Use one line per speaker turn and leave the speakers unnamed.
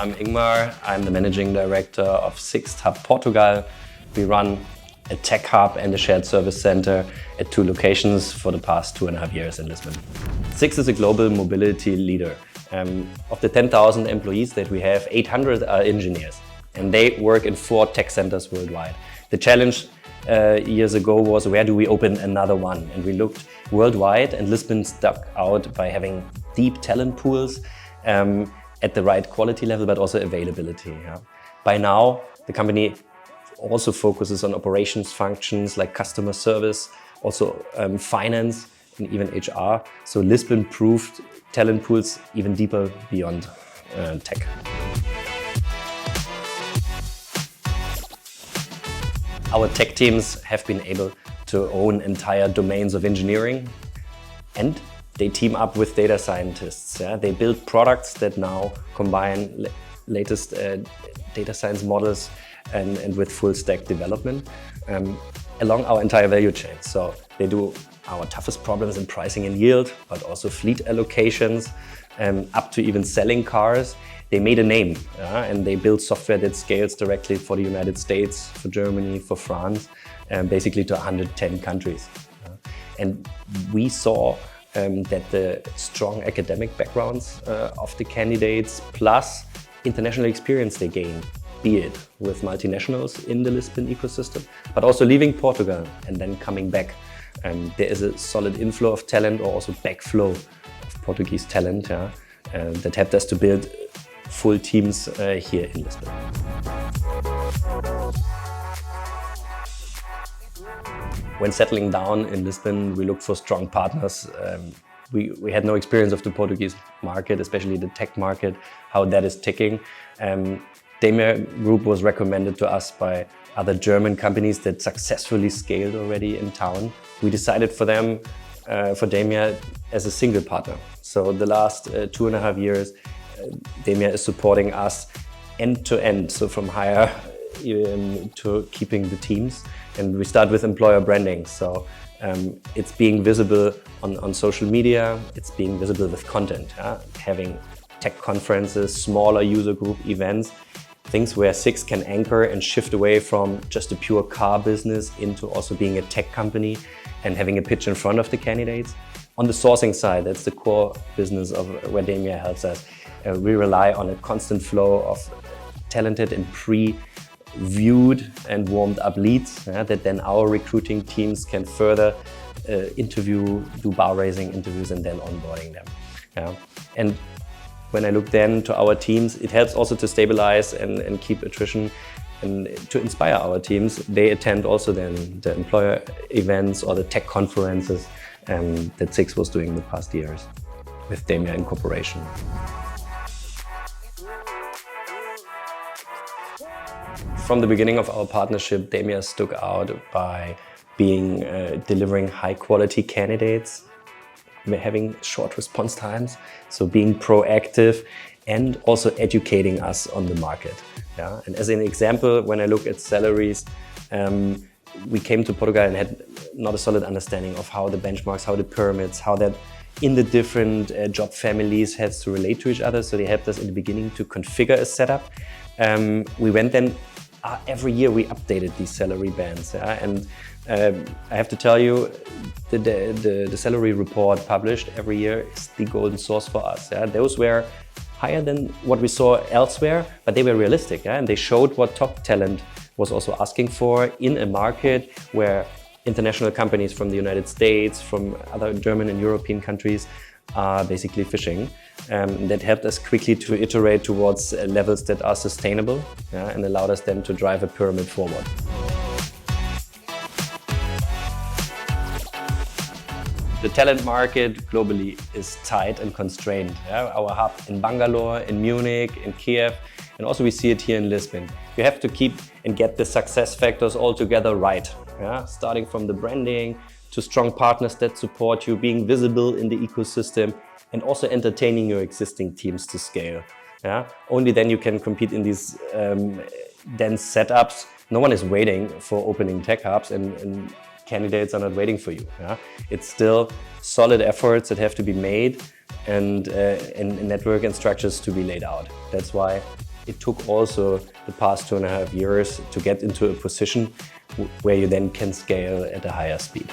I'm Ingmar. I'm the Managing Director of SIXT Hub Portugal. We run a tech hub and a shared service center at 2 locations for the past 2.5 years in Lisbon. SIXT is a global mobility leader. Of the 10,000 employees that we have, 800 are engineers, and they work in 4 tech centers worldwide. The challenge years ago was, where do we open another one? And we looked worldwide, and Lisbon stuck out by having deep talent pools at the right quality level, but also availability. Yeah. By now, the company also focuses on operations functions like customer service, also finance and even HR. So Lisbon proved talent pools even deeper beyond tech. Our tech teams have been able to own entire domains of engineering, and they team up with data scientists. Yeah? They build products that now combine latest data science models and with full stack development along our entire value chain. So they do our toughest problems in pricing and yield, but also fleet allocations, up to even selling cars. They made a name, and they build software that scales directly for the United States, for Germany, for France, basically to 110 countries. And we saw that the strong academic backgrounds of the candidates plus international experience they gain, be it with multinationals in the Lisbon ecosystem, but also leaving Portugal and then coming back. There is a solid inflow of talent, or also backflow of Portuguese talent, that helped us to build full teams here in Lisbon. When settling down in Lisbon, we looked for strong partners. We had no experience of the Portuguese market, especially the tech market, how that is ticking. Daimler Group was recommended to us by other German companies that successfully scaled already in town. We decided for them, for Daimler, as a single partner. So the last 2.5 years, Daimler is supporting us end to end, so from hire to keeping the teams. And we start with employer branding. So it's being visible on social media, it's being visible with content, having tech conferences, smaller user group events, things where SIXT can anchor and shift away from just a pure car business into also being a tech company and having a pitch in front of the candidates. On the sourcing side, that's the core business of where Daimler helps us. We rely on a constant flow of talented and pre-viewed and warmed up leads that then our recruiting teams can further interview, do bar raising interviews, and then onboarding them. And when I look then to our teams, it helps also to stabilize and keep attrition and to inspire our teams. They attend also then the employer events or the tech conferences that SIXT was doing the past years with Daimler in cooperation. From the beginning of our partnership, Daimler stuck out by being delivering high quality candidates, having short response times, so being proactive and also educating us on the market. And as an example, when I look at salaries, we came to Portugal and had not a solid understanding of how the benchmarks, how the pyramids, how that in the different job families has to relate to each other. So they helped us in the beginning to configure a setup. We went then, every year we updated these salary bands. And I have to tell you, the salary report published every year is the golden source for us. Those were higher than what we saw elsewhere, but they were realistic, and they showed what top talent was also asking for in a market where international companies from the United States, from other German and European countries are basically fishing. That helped us quickly to iterate towards levels that are sustainable, and allowed us then to drive a pyramid forward. The talent market globally is tight and constrained. Our hub in Bangalore, in Munich, in Kiev, and also we see it here in Lisbon. You have to keep and get the success factors all together right. Starting from the branding to strong partners that support you, being visible in the ecosystem, and also entertaining your existing teams to scale. Only then you can compete in these dense setups. No one is waiting for opening tech hubs, and candidates are not waiting for you. It's still solid efforts that have to be made and network and structures to be laid out. That's why it took also the past 2.5 years to get into a position where you then can scale at a higher speed.